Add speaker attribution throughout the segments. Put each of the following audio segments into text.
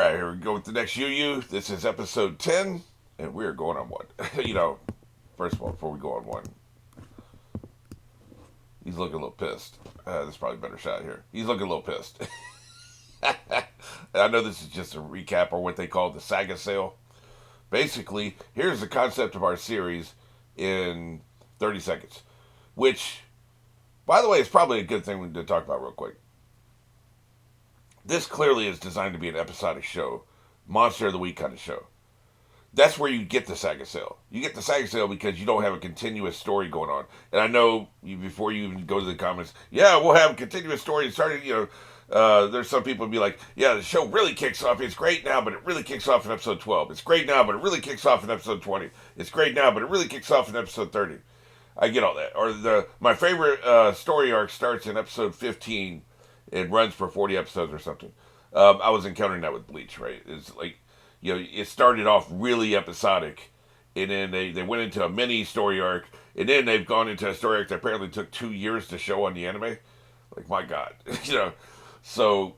Speaker 1: Alright, here we go with the next Yu. This is episode 10, and we're going on one. First of all, before we go on one, he's looking a little pissed. There's probably a better shot here. He's looking a little pissed. I know this is just a recap or what they call the Saga sale. Basically, here's the concept of our series in 30 seconds, which, by the way, is probably a good thing to talk about real quick. This clearly is designed to be an episodic show, monster of the week kind of show. That's where you get the Saga sale. You get the Saga sale because you don't have a continuous story going on. And I know before you even go to the comments, yeah, we'll have a continuous story starting, there's some people who be like, yeah, the show really kicks off. It's great now, but it really kicks off in episode 12. It's great now, but it really kicks off in episode 20. It's great now, but it really kicks off in episode 30. I get all that. Or my favorite story arc starts in episode 15. It runs for 40 episodes or something. I was encountering that with Bleach, right? It's like, it started off really episodic, and then they went into a mini story arc, and then they've gone into a story arc that apparently took 2 years to show on the anime. Like, my God. So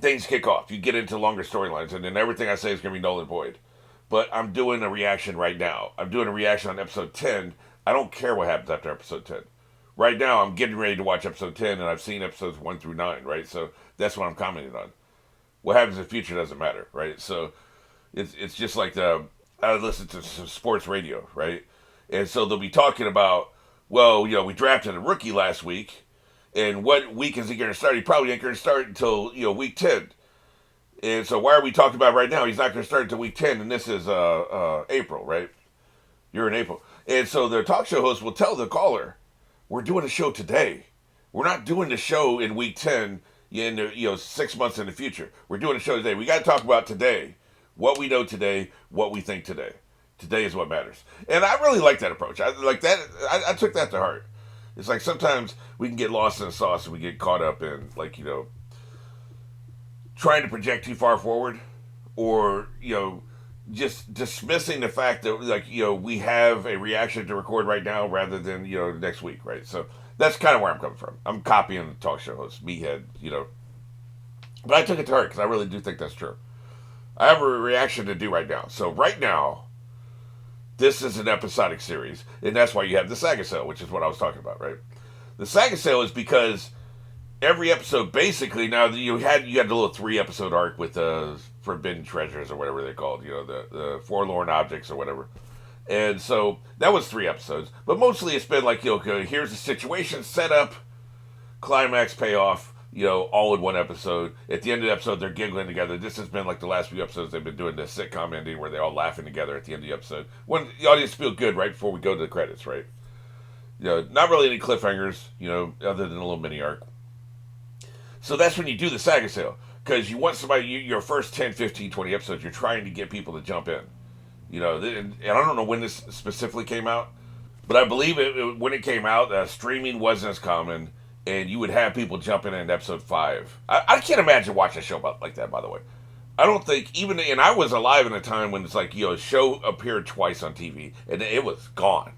Speaker 1: things kick off. You get into longer storylines, and then everything I say is going to be null and void. But I'm doing a reaction right now. I'm doing a reaction on episode 10. I don't care what happens after episode 10. Right now, I'm getting ready to watch episode 10, and I've seen episodes 1 through 9, right? So that's what I'm commenting on. What happens in the future doesn't matter, right? So it's just like I listen to some sports radio, right? And so they'll be talking about, well, we drafted a rookie last week, and what week is he going to start? He probably ain't going to start until, week 10. And so why are we talking about right now? He's not going to start until week 10, and this is April, right? You're in April. And so the talk show host will tell the caller, we're doing a show today. We're not doing the show in week 10 in 6 months in the future. We're doing a show today. We got to talk about today, what we know today, what we think today. Today is what matters. And I really like that approach. I like that. I took that to heart. It's like sometimes we can get lost in the sauce and we get caught up in trying to project too far forward, or just dismissing the fact that we have a reaction to record right now rather than next week, right? So that's kind of where I'm coming from. I'm copying the talk show host, meathead, but I took it to heart because I really do think that's true. I have a reaction to do right now. So right now, this is an episodic series, and that's why you have the Saga sale, which is what I was talking about, right? The Saga sale is because every episode, basically, now you had the little 3-episode arc with the forbidden treasures or whatever they called, the forlorn objects or whatever. And so that was 3 episodes, but mostly it's been like, here's the situation, set up, climax, payoff, all in one episode. At the end of the episode, they're giggling together. This has been like the last few episodes they've been doing this sitcom ending where they're all laughing together at the end of the episode. When the audience feel good right before we go to the credits, right? Not really any cliffhangers, other than a little mini arc. So that's when you do the Saga sale, because you want somebody, your first 10, 15, 20 episodes, you're trying to get people to jump in. And I don't know when this specifically came out, but I believe when it came out, streaming wasn't as common, and you would have people jumping in episode 5. I can't imagine watching a show like that, by the way. I don't think, and I was alive in a time when it's like, a show appeared twice on TV, and it was gone.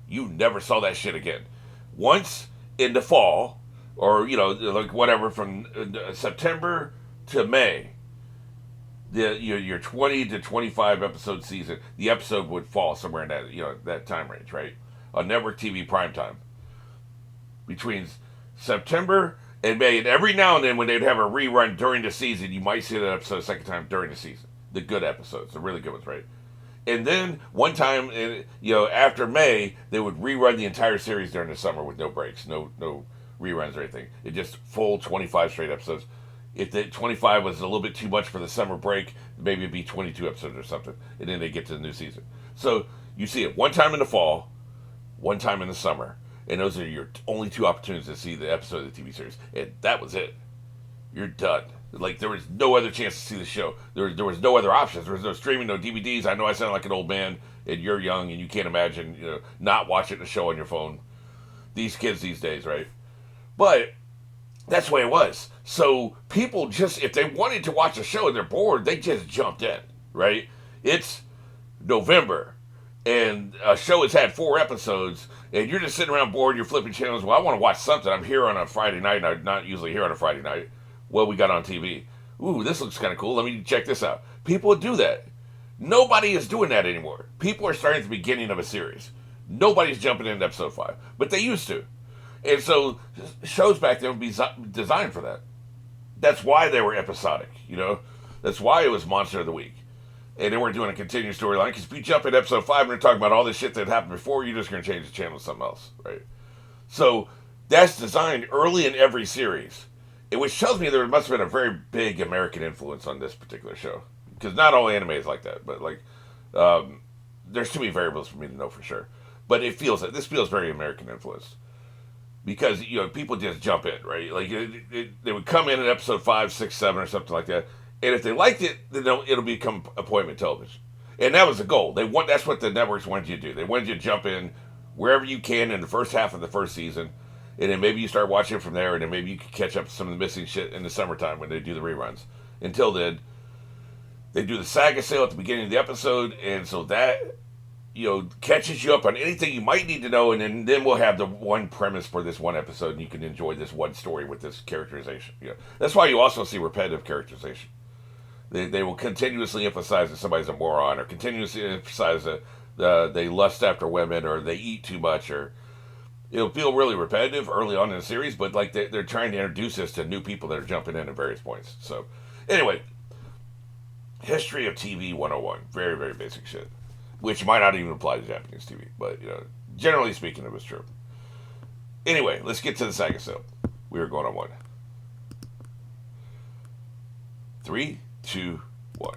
Speaker 1: You never saw that shit again. Once in the fall, or like whatever, from September to May, your 20 to 25 episode season, the episode would fall somewhere in that that time range, right? On network TV primetime. Between September and May, and every now and then when they'd have a rerun during the season, you might see that episode a second time during the season. The good episodes, the really good ones, right? And then one time, after May, they would rerun the entire series during the summer with no breaks, no reruns or anything. It just full 25 straight episodes. If the 25 was a little bit too much for the summer break, maybe it'd be 22 episodes or something, and then they get to the new season. So you see it one time in the fall, one time in the summer, and those are your only 2 opportunities to see the episode of the TV series, and that was it. You're done. Like, there was no other chance to see the show. There was no other options. There was no streaming, no DVDs. I know I sound like an old man, and you're young, and you can't imagine, not watching the show on your phone. These kids these days, right? But that's the way it was. So people just, if they wanted to watch a show and they're bored, they just jumped in, right? It's November, and a show has had 4 episodes, and you're just sitting around bored, you're flipping channels. Well, I want to watch something. I'm here on a Friday night, and I'm not usually here on a Friday night. What we got on TV? Ooh, this looks kind of cool. Let me check this out. People would do that. Nobody is doing that anymore. People are starting at the beginning of a series. Nobody's jumping into episode 5, but they used to. And so shows back then would be designed for that. That's why they were episodic, you know? That's why it was Monster of the Week. And they weren't doing a continuous storyline, because if you jump in episode 5 and they're talking about all this shit that happened before, you're just going to change the channel to something else, right? So that's designed early in every series, which tells me there must have been a very big American influence on this particular show. Because not all anime is like that, but like, there's too many variables for me to know for sure. But this feels very American influenced, because people just jump in, right? Like they would come in at episode 5, 6, 7, or something like that, and if they liked it, then it'll become appointment television, and that was the goal. That's what the networks wanted you to do. They wanted you to jump in wherever you can in the first half of the first season, and then maybe you start watching from there, and then maybe you can catch up some of the missing shit in the summertime when they do the reruns. Until then, they do the Saga sale at the beginning of the episode, and so that catches you up on anything you might need to know, and then we'll have the one premise for this one episode, and you can enjoy this one story with this characterization. That's why you also see repetitive characterization. They will continuously emphasize that somebody's a moron, or continuously emphasize that they lust after women, or they eat too much, or it'll feel really repetitive early on in the series, but like they're trying to introduce us to new people that are jumping in at various points. So anyway, history of TV 101, very, very basic shit, which might not even apply to Japanese TV, but generally speaking, it was true. Anyway, let's get to the Saga sale. We were going on one. 3, 2, 1.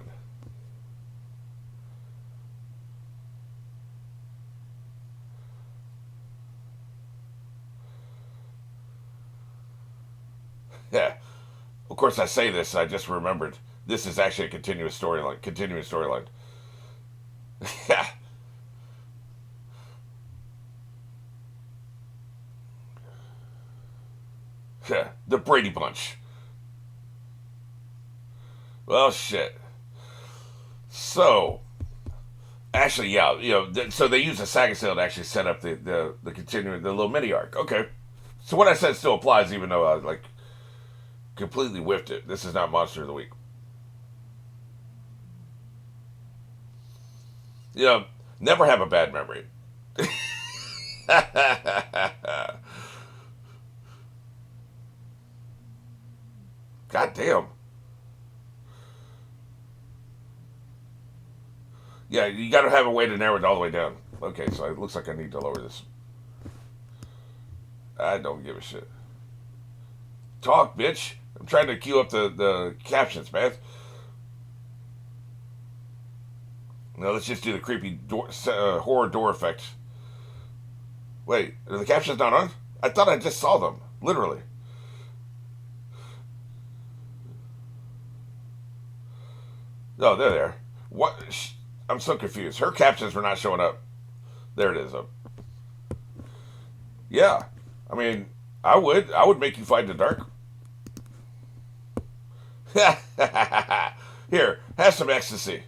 Speaker 1: Yeah. Of course, I say this. I just remembered. This is actually a continuous storyline. Yeah. Yeah. The Brady Bunch. Well, shit. So, actually, yeah, so they use the Saga sale to actually set up the continuing, the little mini arc. Okay. So what I said still applies, even though I completely whiffed it. This is not Monster of the Week. Never have a bad memory. God damn. Yeah, you gotta have a way to narrow it all the way down. Okay, so it looks like I need to lower this. I don't give a shit. Talk, bitch. I'm trying to cue up the captions, man. No, let's just do the creepy horror door effect. Wait, are the captions not on? I thought I just saw them. Literally. No, they're there. What? I'm so confused. Her captions were not showing up. There it is. Yeah. I mean, I would make you fight in the dark. Here, have some ecstasy.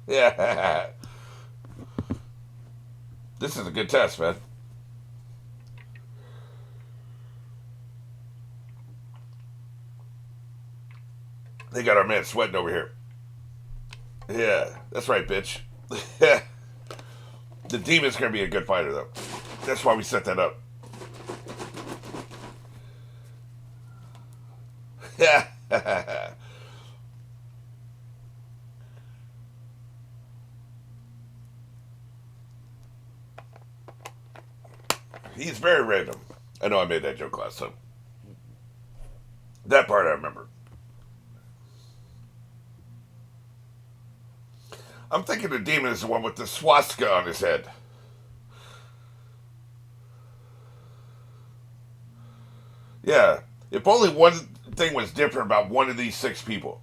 Speaker 1: Yeah. This is a good test, man. They got our man sweating over here. Yeah, that's right, bitch. The demon's gonna be a good fighter, though. That's why we set that up. Yeah. He's very random. I know I made that joke last time. That part I remember. I'm thinking the demon is the one with the swastika on his head. Yeah. If only one thing was different about one of these 6 people.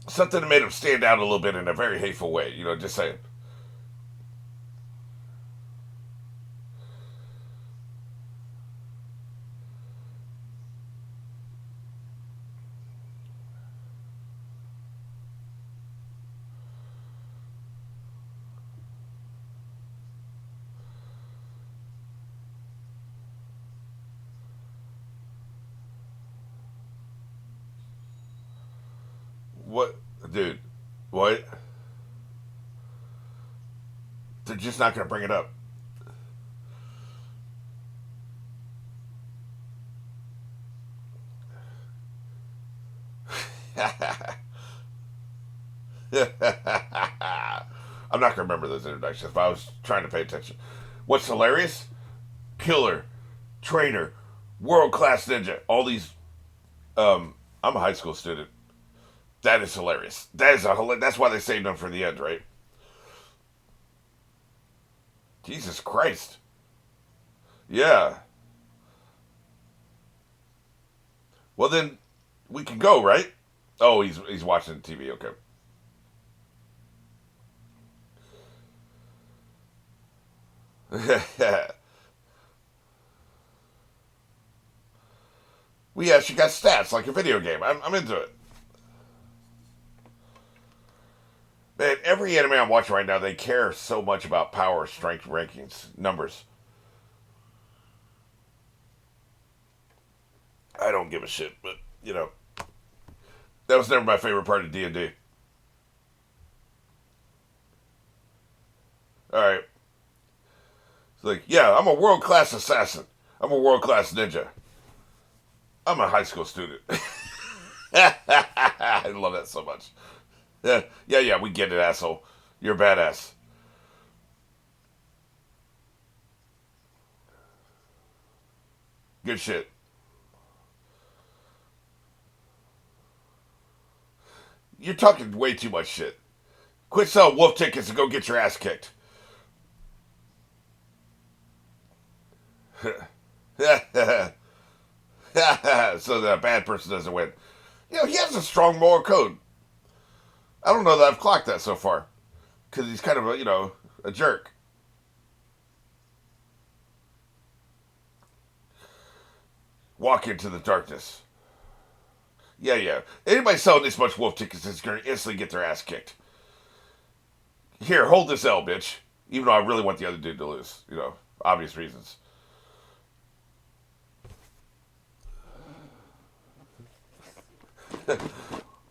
Speaker 1: Something that made him stand out a little bit in a very hateful way. Just saying. What, dude? What? They're just not going to bring it up. I'm not gonna remember those introductions, but I was trying to pay attention. What's hilarious? Killer, trainer, world class ninja. All these. I'm a high school student. That is hilarious. That's why they saved them for the end, right? Jesus Christ. Yeah. Well then, we can go, right? Oh, he's watching the TV. Okay. Well, yeah, she got stats like a video game. I'm into it. Man, every anime I'm watching right now, they care so much about power, strength, rankings, numbers. I don't give a shit, but that was never my favorite part of D&D. All right, it's like, yeah, I'm a world class assassin. I'm a world class ninja. I'm a high school student. I love that so much. Yeah, we get it, asshole. You're a badass. Good shit. You're talking way too much shit. Quit selling wolf tickets and go get your ass kicked. So the bad person doesn't win. He has a strong moral code. I don't know that I've clocked that so far. Because he's kind of a jerk. Walk into the darkness. Yeah. Anybody selling this much wolf tickets is going to instantly get their ass kicked. Here, hold this L, bitch. Even though I really want the other dude to lose. Obvious reasons.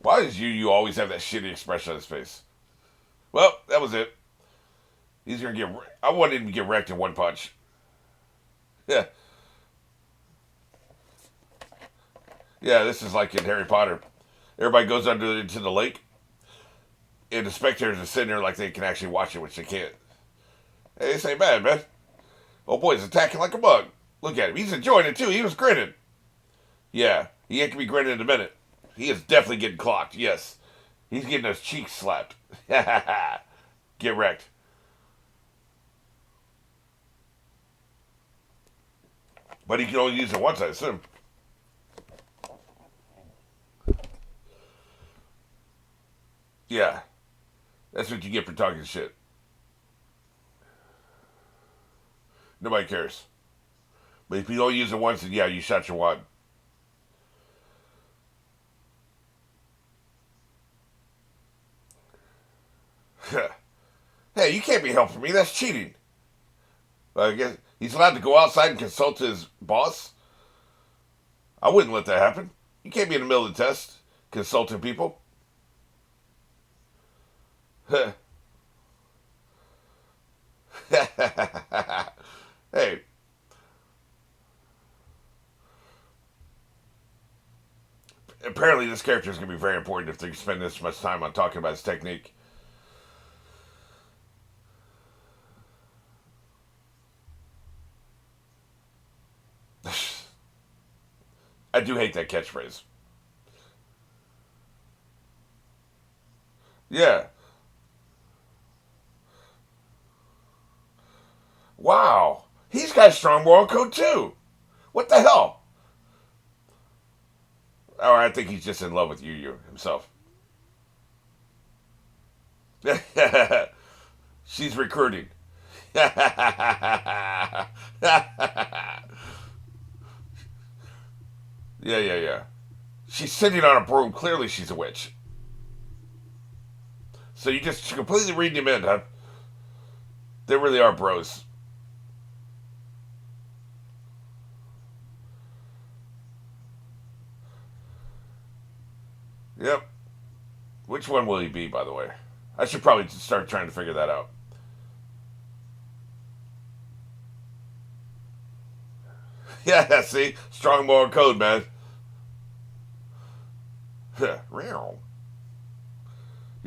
Speaker 1: Why does you always have that shitty expression on his face? Well, that was it. He's gonna get. I wanted him to get wrecked in one punch. Yeah, yeah. This is like in Harry Potter. Everybody goes under into the lake, and the spectators are sitting there like they can actually watch it, which they can't. Hey, this ain't bad, man. Oh boy's attacking like a bug. Look at him. He's enjoying it too. He was grinning. Yeah, he ain't gonna be grinning in a minute. He is definitely getting clocked. Yes, he's getting his cheeks slapped. Get wrecked. But he can only use it once, I assume. Yeah, that's what you get for talking shit. Nobody cares. But if you only use it once, then yeah, you shot your wad. Hey, you can't be helping me. That's cheating. I guess he's allowed to go outside and consult his boss. I wouldn't let that happen. You can't be in the middle of the test consulting people. Hey, apparently this character is going to be very important if they spend this much time on talking about his technique. I do hate that catchphrase. Yeah. Wow. He's got a strong moral code too. What the hell? Or I think he's just in love with Yu himself. She's recruiting. Yeah. Yeah. She's sitting on a broom. Clearly, she's a witch. So you just completely reading him in, huh? They really are bros. Yep. Which one will he be, by the way? I should probably start trying to figure that out. Yeah, see? Strong moral code, man. Your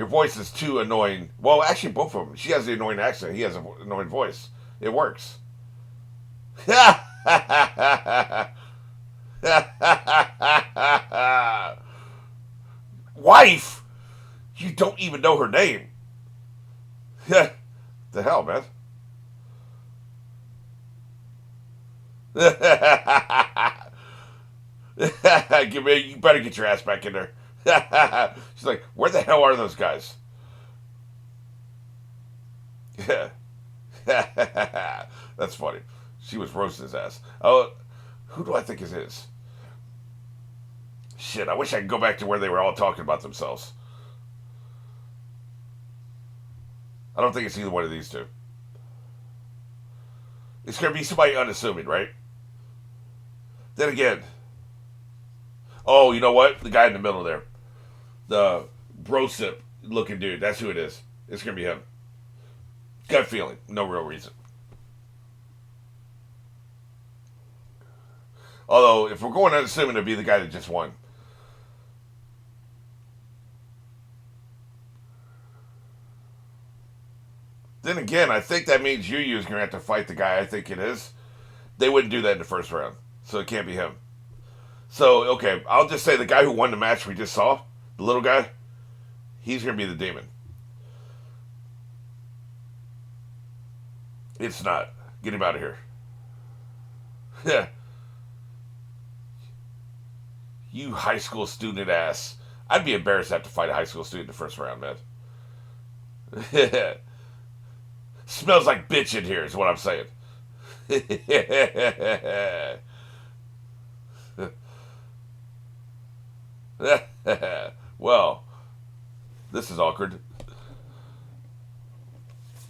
Speaker 1: voice is too annoying. Well, actually, both of them. She has the annoying accent. He has an annoying voice. It works. Wife? You don't even know her name. The hell, man? You better get your ass back in there. She's like, where the hell are those guys? That's funny. She was roasting his ass. Oh, who do I think it is? Shit, I wish I could go back to where they were all talking about themselves. I don't think it's either one of these two. It's going to be somebody unassuming, right? Then again, oh, you know what? The guy in the middle there. The brosip looking dude. That's who it is. It's going to be him. Gut feeling. No real reason. Although, if we're going unassuming, it'd be the guy that just won. Then again, I think that means Yu Yu's going to have to fight the guy I think it is. They wouldn't do that in the first round. So it can't be him. So, okay, I'll just say the guy who won the match we just saw, the little guy, he's going to be the demon. It's not. Get him out of here. Yeah. You high school student ass. I'd be embarrassed to have to fight a high school student in the first round, man. Smells like bitch in here is what I'm saying. Well, this is awkward.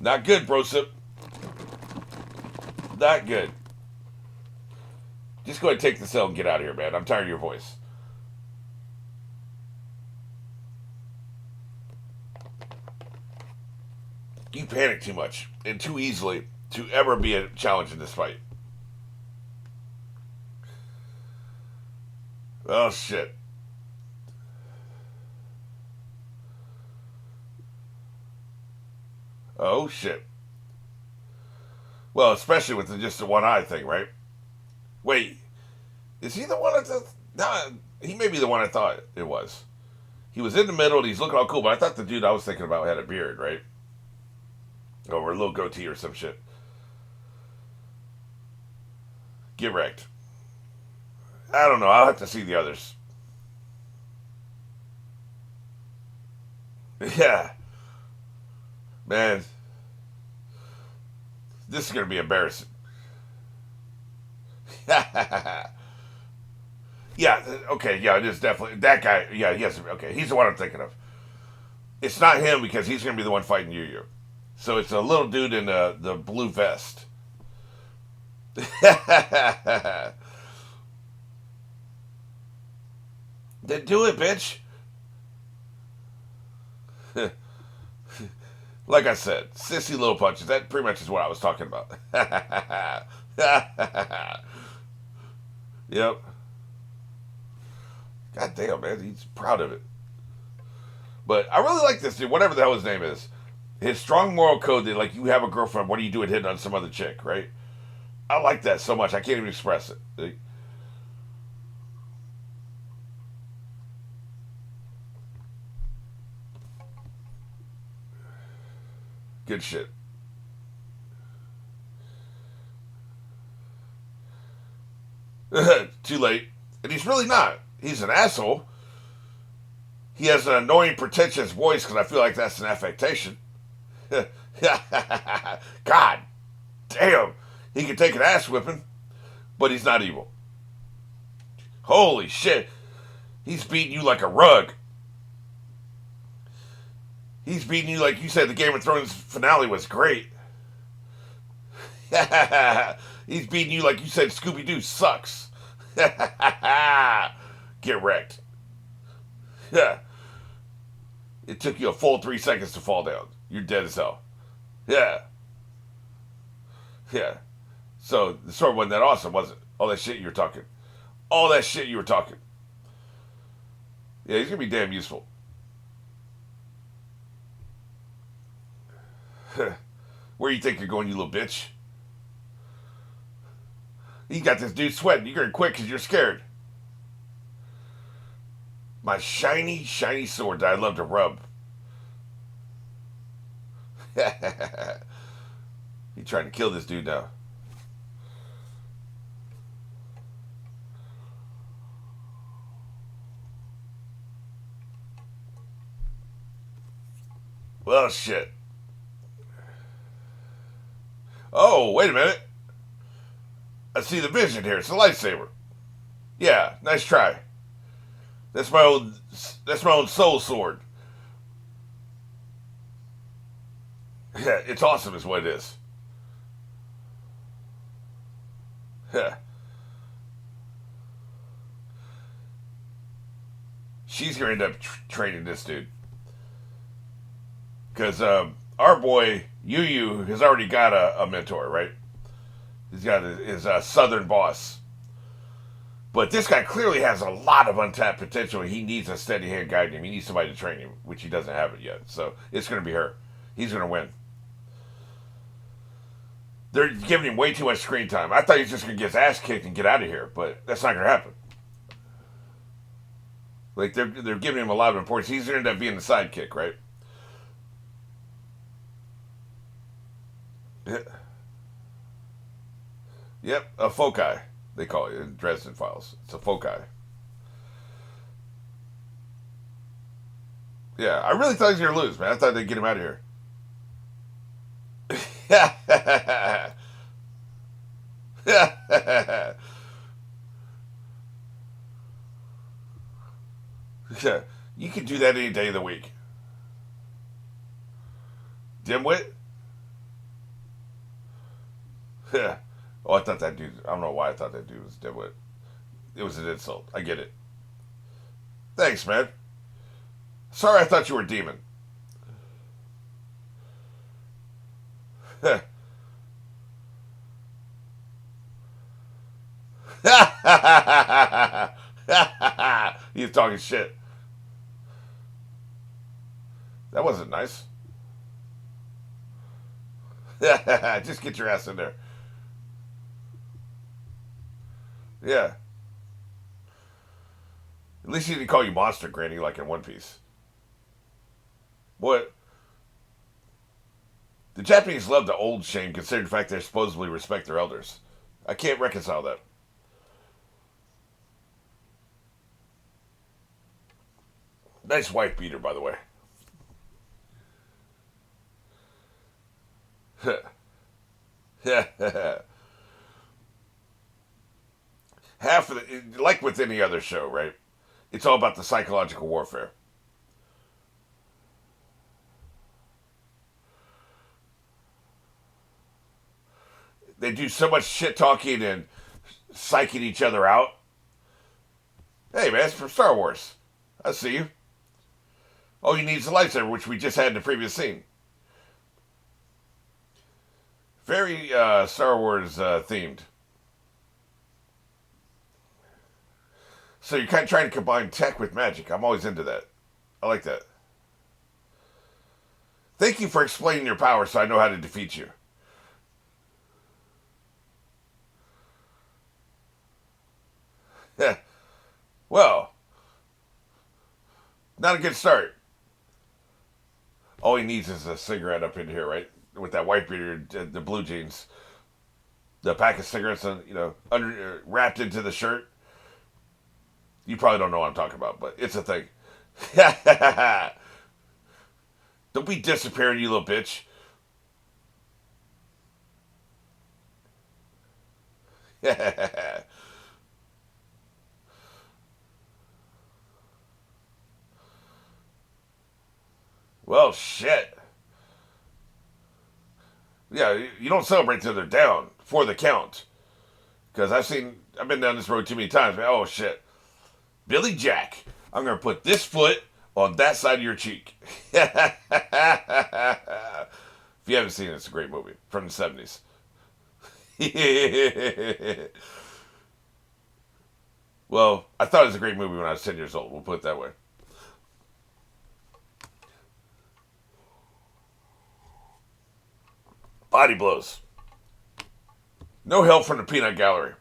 Speaker 1: Not good, brosip. Not good. Just go ahead and take the cell and get out of here, man. I'm tired of your voice. You panic too much and too easily to ever be a challenge in this fight. Oh, shit. Oh, shit. Well, especially with just the one eye thing, right? Wait, is he the one that... Nah, he may be the one I thought it was. He was in the middle and he's looking all cool, but I thought the dude I was thinking about had a beard, right? Or a little goatee or some shit. Get wrecked. I don't know. I'll have to see the others. Yeah. Man. This is going to be embarrassing. Yeah, okay, yeah, it is definitely. That guy, yeah, yes, okay, he's the one I'm thinking of. It's not him because he's going to be the one fighting Yu Yu. So it's a little dude in the blue vest. Then do it, bitch. Like I said, sissy little punches. That pretty much is what I was talking about. Yep. God damn, man. He's proud of it. But I really like this dude, whatever the hell his name is. His strong moral code that, like, you have a girlfriend, what are you doing hitting on some other chick, right? I like that so much. I can't even express it. Good shit. Too late. And he's really not. He's an asshole. He has an annoying, pretentious voice because I feel like that's an affectation. God damn. He can take an ass whipping, but he's not evil. Holy shit. He's beating you like a rug. He's beating you like you said the Game of Thrones finale was great. He's beating you like you said Scooby-Doo sucks. Get wrecked. It took you a full 3 seconds to fall down. You're dead as hell. Yeah. Yeah. So the sword wasn't that awesome, was it? All that shit you were talking. All that shit you were talking. Yeah, he's gonna be damn useful. Where you think you're going, you little bitch? You got this dude sweating. You're gonna quit because you're scared. My shiny, shiny sword that I love to rub. He trying to kill this dude now. Well, shit. Oh, wait a minute. I see the vision here. It's a lightsaber. Yeah, nice try. That's my own. That's my own soul sword. Yeah, it's awesome, is what it is. Yeah. She's gonna end up training this dude because our boy Yu Yu has already got a mentor, right? He's got his southern boss. But this guy clearly has a lot of untapped potential. He needs a steady hand guiding him. He needs somebody to train him, which he doesn't have it yet. So it's going to be her. He's going to win. They're giving him way too much screen time. I thought he was just going to get his ass kicked and get out of here, but that's not going to happen. Like they're giving him a lot of importance. He's going to end up being the sidekick, right? Yep, a foci. They call it in Dresden Files. It's a foci. Yeah, I really thought he was going to lose, man. I thought they'd get him out of here. Yeah, you can do that any day of the week. Dimwit? Yeah. Oh, I thought that dude. I don't know why I thought that dude was dimwit. It was an insult. I get it. Thanks, man. Sorry, I thought you were a demon. He's talking shit. That wasn't nice. Just get your ass in there. Yeah. At least he didn't call you Monster Granny like in One Piece. What? The Japanese love the old shame considering the fact they supposedly respect their elders. I can't reconcile that. Nice wife beater, by the way. Half of the, like with any other show, right? It's all about the psychological warfare. They do so much shit talking and psyching each other out. Hey, man, it's from Star Wars. I see you. Oh, you need a lightsaber, which we just had in the previous scene. Very Star Wars themed. So you're kind of trying to combine tech with magic. I'm always into that. I like that. Thank you for explaining your power so I know how to defeat you. Well, not a good start. All he needs is a cigarette up in here, right? With that white beard, the blue jeans, the pack of cigarettes, under wrapped into the shirt. You probably don't know what I'm talking about, but it's a thing. Don't be disappearing, you little bitch. Well, shit. Yeah, you don't celebrate till they're down for the count. Because I've been down this road too many times. Man. Oh, shit. Billy Jack. I'm going to put this foot on that side of your cheek. If you haven't seen it, it's a great movie from the 70s. Well, I thought it was a great movie when I was 10 years old. We'll put it that way. Body blows. No help from the peanut gallery.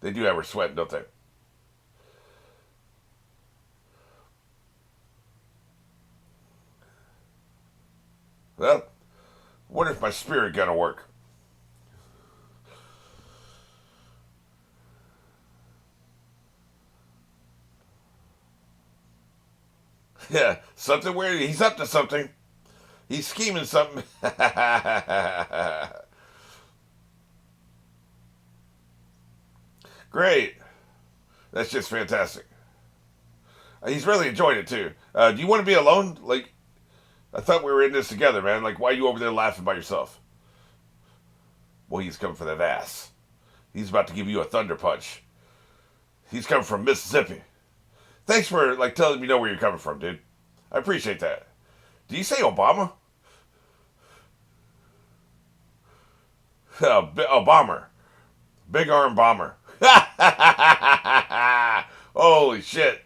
Speaker 1: They do have her sweating, don't they? Well, I wonder if my spirit gonna work. Yeah, something weird. He's up to something. He's scheming something. Great. That's just fantastic. He's really enjoyed it too. Do you want to be alone? Like, I thought we were in this together, man. Like, why are you over there laughing by yourself? Well, he's coming for that ass. He's about to give you a thunder punch. He's coming from Mississippi. Thanks for like telling me know where you're coming from, dude. I appreciate that. Do you say Obama? Bomber. Big arm bomber. Holy shit.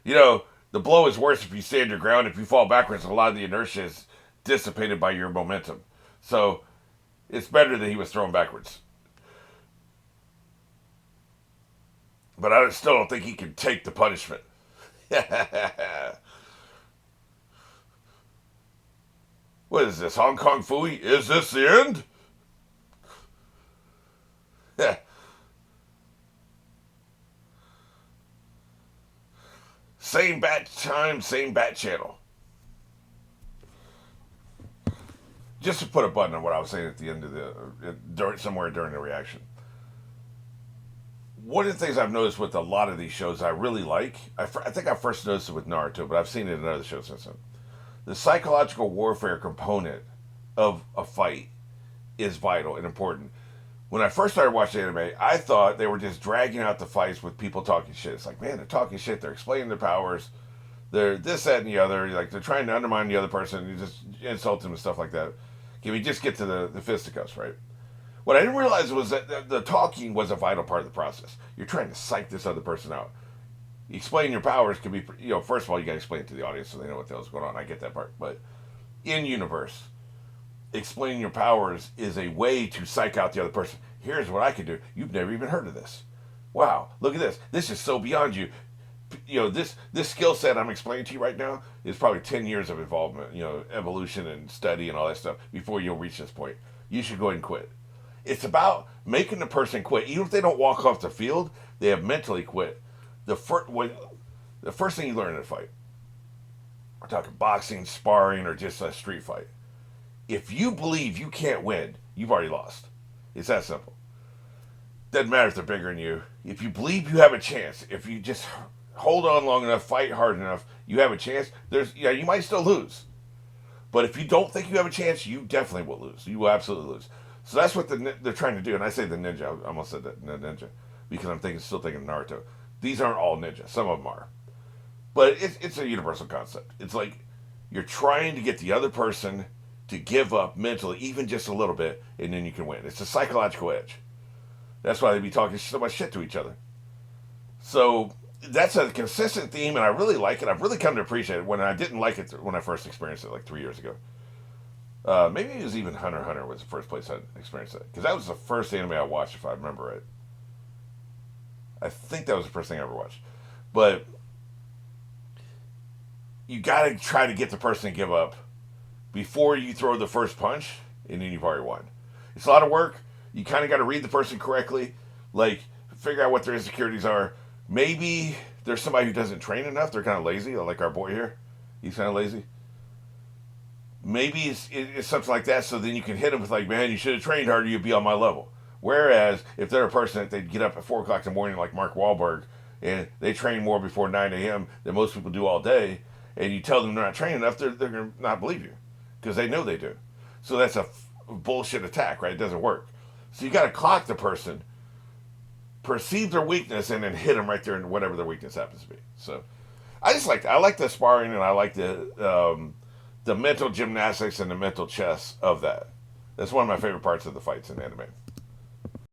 Speaker 1: You know, the blow is worse if you stand your ground. If you fall backwards, a lot of the inertia is dissipated by your momentum. So it's better that he was thrown backwards. But I still don't think he can take the punishment. What is this, Hong Kong Fooey? Is this the end? Same bat time, same bat channel. Just to put a button on what I was saying at the end of somewhere during the reaction. One of the things I've noticed with a lot of these shows I really like, I think I first noticed it with Naruto, but I've seen it in other shows since then. The psychological warfare component of a fight is vital and important. When I first started watching anime, I thought they were just dragging out the fights with people talking shit. It's like, man, they're talking shit. They're explaining their powers. They're this, that, and the other. Like, they're trying to undermine the other person. You just insult them and stuff like that. Can we just get to the fisticuffs, right? What I didn't realize was that the talking was a vital part of the process. You're trying to psych this other person out. Explaining your powers can be, first of all, you got to explain it to the audience so they know what the hell's going on. I get that part. But in universe, explaining your powers is a way to psych out the other person. Here's what I can do. You've never even heard of this. Wow, look at this. This is so beyond you. This skill set I'm explaining to you right now is probably 10 years of involvement, evolution and study and all that stuff before you'll reach this point. You should go ahead and quit. It's about making the person quit. Even if they don't walk off the field, they have mentally quit. The first thing you learn in a fight, we're talking boxing, sparring, or just a street fight. If you believe you can't win, you've already lost. It's that simple. Doesn't matter if they're bigger than you. If you believe you have a chance, if you just hold on long enough, fight hard enough, you have a chance. You might still lose. But if you don't think you have a chance, you definitely will lose. You will absolutely lose. So that's what they're trying to do. And I say the ninja. I almost said that ninja because I'm still thinking Naruto. These aren't all ninja. Some of them are. But it's a universal concept. It's like you're trying to get the other person to give up mentally, even just a little bit, and then you can win. It's a psychological edge. That's why they be talking so much shit to each other. So that's a consistent theme, and I really like it. I've really come to appreciate it when I didn't like it when I first experienced it like 3 years ago. Maybe it was even Hunter x Hunter was the first place I experienced it. Because that was the first anime I watched, if I remember right. I think that was the first thing I ever watched. But you got to try to get the person to give up before you throw the first punch, and then you've already won. It's a lot of work. You kind of got to read the person correctly. Like, figure out what their insecurities are. Maybe there's somebody who doesn't train enough. They're kind of lazy, like our boy here. He's kind of lazy. Maybe it's something like that, so then you can hit them with like, man, you should have trained harder, you'd be on my level. Whereas, if they're a person that they'd get up at 4 o'clock in the morning like Mark Wahlberg, and they train more before 9 a.m. than most people do all day, and you tell them they're not training enough, they're going to not believe you. Because they know they do. So that's a bullshit attack, right? It doesn't work. So you got to clock the person, perceive their weakness, and then hit them right there in whatever their weakness happens to be. So I just like I like the sparring and I like the mental gymnastics and the mental chess of that. That's one of my favorite parts of the fights in anime.